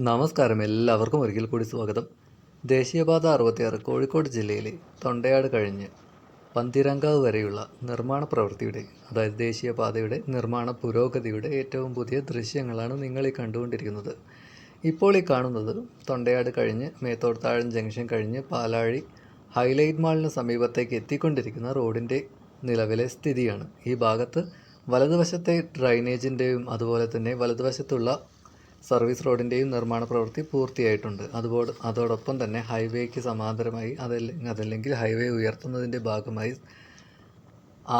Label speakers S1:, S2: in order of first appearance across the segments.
S1: നമസ്കാരം, എല്ലാവർക്കും ഒരിക്കൽ കൂടി സ്വാഗതം. ദേശീയപാത 66 കോഴിക്കോട് ജില്ലയിലെ തൊണ്ടയാട് കഴിഞ്ഞ് പന്തിരങ്കാവ് വരെയുള്ള നിർമ്മാണ പ്രവൃത്തിയുടെ, അതായത് ദേശീയപാതയുടെ നിർമ്മാണ പുരോഗതിയുടെ ഏറ്റവും പുതിയ ദൃശ്യങ്ങളാണ് നിങ്ങളീ കണ്ടുകൊണ്ടിരിക്കുന്നത്. ഇപ്പോൾ ഈ കാണുന്നത് തൊണ്ടയാട് കഴിഞ്ഞ് മേത്തോടത്താഴം ജംഗ്ഷൻ കഴിഞ്ഞ് പാലാഴി ഹൈലൈറ്റ് മാളിന് സമീപത്തേക്ക് എത്തിക്കൊണ്ടിരിക്കുന്ന റോഡിൻ്റെ നിലവിലെ സ്ഥിതിയാണ്. ഈ ഭാഗത്ത് വലതുവശത്തെ ഡ്രൈനേജിൻ്റെയും അതുപോലെ തന്നെ വലതുവശത്തുള്ള സർവീസ് റോഡിൻ്റെയും നിർമ്മാണ പ്രവൃത്തി പൂർത്തിയായിട്ടുണ്ട്. അതോടൊപ്പം തന്നെ ഹൈവേക്ക് സമാന്തരമായി അതല്ലെങ്കിൽ ഹൈവേ ഉയർത്തുന്നതിൻ്റെ ഭാഗമായി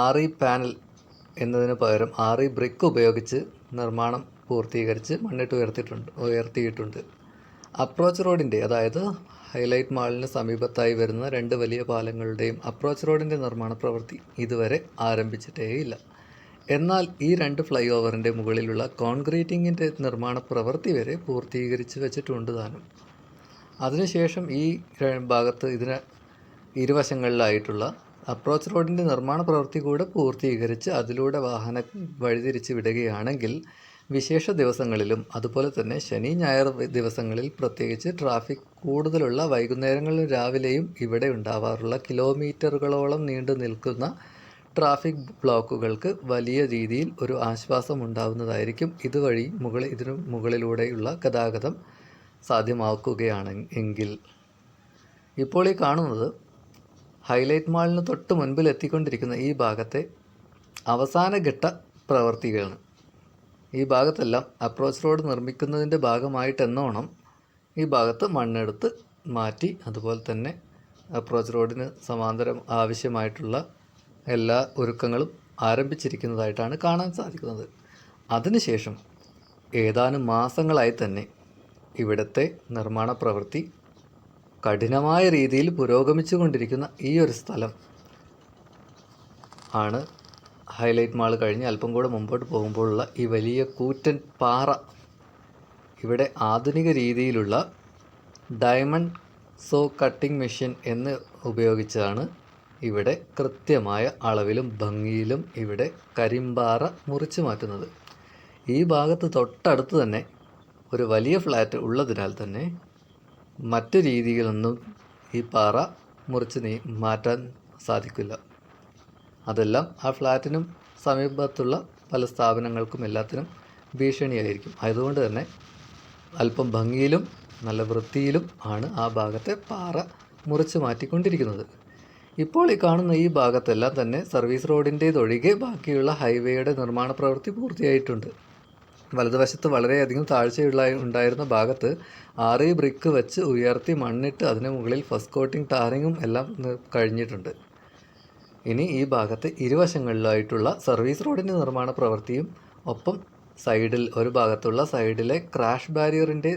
S1: ആറി പാനൽ എന്നതിന് പകരം ആറി ബ്രിക്ക് ഉപയോഗിച്ച് നിർമ്മാണം പൂർത്തീകരിച്ച് മണ്ണിട്ട് ഉയർത്തിയിട്ടുണ്ട്. അപ്രോച്ച് റോഡിൻ്റെ, അതായത് ഹൈലൈറ്റ് മാളിന് സമീപത്തായി വരുന്ന രണ്ട് വലിയ പാലങ്ങളുടെയും അപ്രോച്ച് റോഡിൻ്റെ നിർമ്മാണ പ്രവൃത്തി ഇതുവരെ ആരംഭിച്ചിട്ടേയില്ല. എന്നാൽ ഈ രണ്ട് ഫ്ലൈ ഓവറിൻ്റെ മുകളിലുള്ള കോൺക്രീറ്റിങ്ങിൻ്റെ നിർമ്മാണ പ്രവൃത്തി വരെ പൂർത്തീകരിച്ച് വെച്ചിട്ടുണ്ട് താനും. അതിനുശേഷം ഈ ഭാഗത്ത് ഇതിന് ഇരുവശങ്ങളിലായിട്ടുള്ള അപ്രോച്ച് റോഡിൻ്റെ നിർമ്മാണ പ്രവൃത്തി കൂടെ പൂർത്തീകരിച്ച് അതിലൂടെ വാഹനം വഴിതിരിച്ച് വിടുകയാണെങ്കിൽ വിശേഷ ദിവസങ്ങളിലും അതുപോലെ തന്നെ ശനി ഞായർ ദിവസങ്ങളിൽ പ്രത്യേകിച്ച് ട്രാഫിക് കൂടുതലുള്ള വൈകുന്നേരങ്ങളിലും രാവിലെയും ഇവിടെ ഉണ്ടാവാറുള്ള കിലോമീറ്ററുകളോളം നീണ്ടു നിൽക്കുന്ന ട്രാഫിക് ബ്ലോക്കുകൾക്ക് വലിയ രീതിയിൽ ഒരു ആശ്വാസം ഉണ്ടാകുന്നതായിരിക്കും. ഇതുവഴി ഇതിനു മുകളിലൂടെയുള്ള ഗതാഗതം സാധ്യമാക്കുകയാണെങ്കിൽ. ഇപ്പോൾ ഈ കാണുന്നത് ഹൈലൈറ്റ് മാളിന് തൊട്ട് മുൻപിൽ എത്തിക്കൊണ്ടിരിക്കുന്ന ഈ ഭാഗത്തെ അവസാനഘട്ട പ്രവൃത്തികളാണ്. ഈ ഭാഗത്തെല്ലാം അപ്രോച്ച് റോഡ് നിർമ്മിക്കുന്നതിൻ്റെ ഭാഗമായിട്ടെന്നോണം ഈ ഭാഗത്ത് മണ്ണെടുത്ത് മാറ്റി അതുപോലെ തന്നെ അപ്രോച്ച് റോഡിന് സമാന്തരം ആവശ്യമായിട്ടുള്ള എല്ലാ ഒരുക്കങ്ങളും ആരംഭിച്ചിരിക്കുന്നതായിട്ടാണ് കാണാൻ സാധിക്കുന്നത്. അതിനുശേഷം ഏതാനും മാസങ്ങളായി തന്നെ ഇവിടുത്തെ നിർമ്മാണ പ്രവൃത്തി കഠിനമായ രീതിയിൽ പുരോഗമിച്ചു കൊണ്ടിരിക്കുന്ന ഈ ഒരു സ്ഥലം ആണ് ഹൈലൈറ്റ് മാൾ കഴിഞ്ഞ് അല്പം കൂടെ മുമ്പോട്ട് പോകുമ്പോഴുള്ള ഈ വലിയ കൂറ്റൻ പാറ. ഇവിടെ ആധുനിക രീതിയിലുള്ള ഡയമണ്ട് സോ കട്ടിംഗ് മെഷീൻ എന്ന് ഉപയോഗിച്ചാണ് ഇവിടെ കൃത്യമായ അളവിലും ഭംഗിയിലും ഇവിടെ കരിമ്പാറ മുറിച്ചു മാറ്റുന്നത്. ഈ ഭാഗത്ത് തൊട്ടടുത്ത് തന്നെ ഒരു വലിയ ഫ്ലാറ്റ് ഉള്ളതിനാൽ തന്നെ മറ്റു രീതിയിലൊന്നും ഈ പാറ മുറിച്ച് മാറ്റാൻ സാധിക്കില്ല. അതെല്ലാം ആ ഫ്ലാറ്റിനും സമീപത്തുള്ള പല സ്ഥാപനങ്ങൾക്കും എല്ലാത്തിനും ഭീഷണിയായിരിക്കും. അതുകൊണ്ട് തന്നെ അല്പം ഭംഗിയിലും നല്ല വൃത്തിയിലും ആണ് ആ ഭാഗത്തെ പാറ മുറിച്ച് മാറ്റിക്കൊണ്ടിരിക്കുന്നത്. ഇപ്പോൾ ഈ കാണുന്ന ഈ ഭാഗത്തെല്ലാം തന്നെ സർവീസ് റോഡിൻ്റേതൊഴികെ ബാക്കിയുള്ള ഹൈവേയുടെ നിർമ്മാണ പ്രവൃത്തി പൂർത്തിയായിട്ടുണ്ട്. വലതുവശത്ത് വളരെയധികം ഉണ്ടായിരുന്ന ഭാഗത്ത് ആറി ബ്രിക്ക് വെച്ച് ഉയർത്തി മണ്ണിട്ട് അതിന് മുകളിൽ ഫസ്റ്റ് കോട്ടിംഗ് ടാറിങ്ങും എല്ലാം കഴിഞ്ഞിട്ടുണ്ട്. ഇനി ഈ ഭാഗത്ത് ഇരുവശങ്ങളിലായിട്ടുള്ള സർവീസ് റോഡിൻ്റെ നിർമ്മാണ പ്രവൃത്തിയും ഒപ്പം സൈഡിൽ ഒരു ഭാഗത്തുള്ള സൈഡിലെ ക്രാഷ് ബാരിയറിൻ്റെ,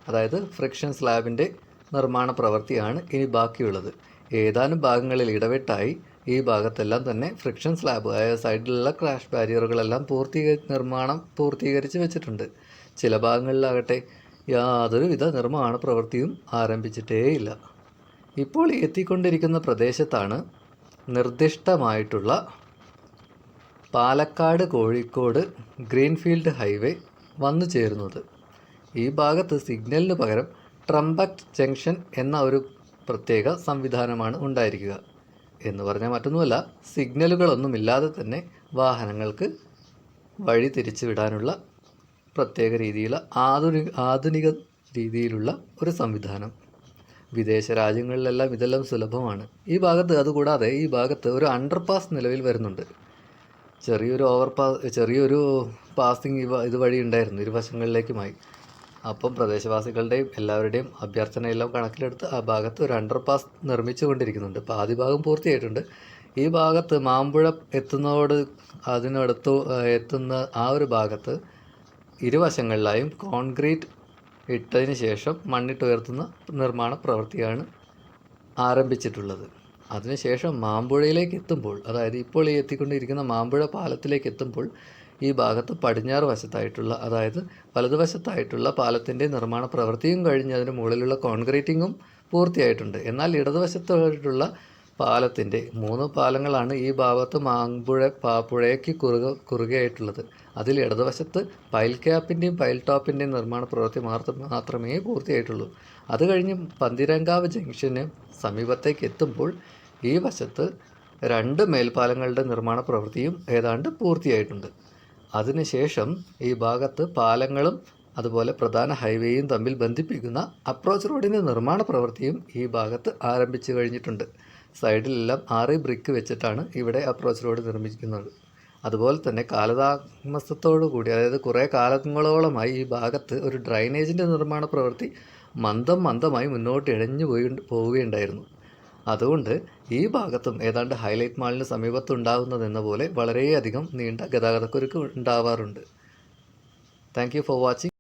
S1: അതായത് ഫ്രിക്ഷൻ സ്ലാബിൻ്റെ നിർമ്മാണ പ്രവൃത്തിയാണ് ഇനി ബാക്കിയുള്ളത്. ഏതാനും ഭാഗങ്ങളിൽ ഇടവിട്ടായി ഈ ഭാഗത്തെല്ലാം തന്നെ ഫ്രിക്ഷൻ സ്ലാബ് ആയ സൈഡിലുള്ള ക്രാഷ് ബാരിയറുകളെല്ലാം നിർമ്മാണം പൂർത്തീകരിച്ച് വെച്ചിട്ടുണ്ട്. ചില ഭാഗങ്ങളിലാകട്ടെ യാതൊരുവിധ നിർമ്മാണ പ്രവൃത്തിയും ആരംഭിച്ചിട്ടേയില്ല. ഇപ്പോൾ എത്തിക്കൊണ്ടിരിക്കുന്ന പ്രദേശത്താണ് നിർദ്ദിഷ്ടമായിട്ടുള്ള പാലക്കാട് കോഴിക്കോട് ഗ്രീൻഫീൽഡ് ഹൈവേ വന്നു ചേരുന്നത്. ഈ ഭാഗത്ത് സിഗ്നലിന് പകരം ട്രംബക്ട് ജംഗ്ഷൻ എന്ന ഒരു പ്രത്യേക സംവിധാനമാണ് ഉണ്ടായിരിക്കുക. എന്ന് പറഞ്ഞാൽ മറ്റൊന്നുമല്ല, സിഗ്നലുകളൊന്നുമില്ലാതെ തന്നെ വാഹനങ്ങൾക്ക് വഴി തിരിച്ചു വിടാനുള്ള പ്രത്യേക രീതിയിലുള്ള ആധുനിക രീതിയിലുള്ള ഒരു സംവിധാനം. വിദേശ രാജ്യങ്ങളിലെല്ലാം ഇതെല്ലാം സുലഭമാണ്. ഈ ഭാഗത്ത് അതുകൂടാതെ ഈ ഭാഗത്ത് ഒരു അണ്ടർപാസ് നിലവിൽ വരുന്നുണ്ട്. ചെറിയൊരു പാസിങ് ഇതുവഴി ഉണ്ടായിരുന്നു ഇരുവശങ്ങളിലേക്കുമായി. അപ്പം പ്രദേശവാസികളുടെയും എല്ലാവരുടെയും അഭ്യർത്ഥനയെല്ലാം കണക്കിലെടുത്ത് ആ ഭാഗത്ത് ഒരു അണ്ടർപാസ് നിർമ്മിച്ചു കൊണ്ടിരിക്കുന്നുണ്ട്. പാതി ഭാഗം പൂർത്തിയായിട്ടുണ്ട്. ഈ ഭാഗത്ത് മാമ്പുഴ എത്തുന്ന ആ ഒരു ഭാഗത്ത് ഇരുവശങ്ങളിലായും കോൺക്രീറ്റ് ഇട്ടതിന് ശേഷം മണ്ണിട്ടുയർത്തുന്ന നിർമ്മാണ പ്രവൃത്തിയാണ് ആരംഭിച്ചിട്ടുള്ളത്. അതിനുശേഷം മാമ്പുഴയിലേക്ക് എത്തുമ്പോൾ, അതായത് ഇപ്പോൾ ഈ എത്തിക്കൊണ്ടിരിക്കുന്ന മാമ്പുഴ പാലത്തിലേക്ക് എത്തുമ്പോൾ ഈ ഭാഗത്ത് പടിഞ്ഞാറ് വശത്തായിട്ടുള്ള, അതായത് വലതുവശത്തായിട്ടുള്ള പാലത്തിൻ്റെ നിർമ്മാണ പ്രവൃത്തിയും കഴിഞ്ഞ് അതിന് മുകളിലുള്ള കോൺക്രീറ്റിങ്ങും പൂർത്തിയായിട്ടുണ്ട്. എന്നാൽ ഇടതുവശത്തായിട്ടുള്ള പാലത്തിൻ്റെ 3 പാലങ്ങളാണ് ഈ ഭാഗത്ത് മാമ്പുഴയ്ക്ക് കുറുകെയായിട്ടുള്ളത്. അതിൽ ഇടതുവശത്ത് പൈൽ ക്യാപ്പിൻ്റെയും പൈൽ ടോപ്പിൻ്റെയും നിർമ്മാണ പ്രവൃത്തി മാത്രമേ പൂർത്തിയായിട്ടുള്ളൂ. അത് കഴിഞ്ഞ് പന്തിരങ്കാവ് ജംഗ്ഷന് സമീപത്തേക്ക് എത്തുമ്പോൾ ഈ വശത്ത് 2 മേൽപ്പാലങ്ങളുടെ നിർമ്മാണ പ്രവൃത്തിയും ഏതാണ്ട് പൂർത്തിയായിട്ടുണ്ട്. അതിനുശേഷം ഈ ഭാഗത്ത് പാലങ്ങളും അതുപോലെ പ്രധാന ഹൈവേയും തമ്മിൽ ബന്ധിപ്പിക്കുന്ന അപ്രോച്ച് റോഡിൻ്റെ നിർമ്മാണ പ്രവൃത്തിയും ഈ ഭാഗത്ത് ആരംഭിച്ചു കഴിഞ്ഞിട്ടുണ്ട്. സൈഡിലെല്ലാം 6 ബ്രിക്ക് വെച്ചിട്ടാണ് ഇവിടെ അപ്രോച്ച് റോഡ് നിർമ്മിക്കുന്നത്. അതുപോലെ തന്നെ കാലതാമസത്തോടു കൂടി, അതായത് കുറേ കാലങ്ങളോളമായി ഈ ഭാഗത്ത് ഒരു ഡ്രൈനേജിൻ്റെ നിർമ്മാണ പ്രവൃത്തി മന്ദമായി മുന്നോട്ട് ഇഴഞ്ഞു പോവുകയുണ്ടായിരുന്നു. അതുകൊണ്ട് ഈ ഭാഗത്തും ഏതാണ്ട് ഹൈലൈറ്റ് മാളിന് സമീപത്തുണ്ടാകുന്നതെന്ന പോലെ വളരെയധികം നീണ്ട ഗതാഗതക്കുരുക്ക് ഉണ്ടാവാറുണ്ട്. Thank you for watching.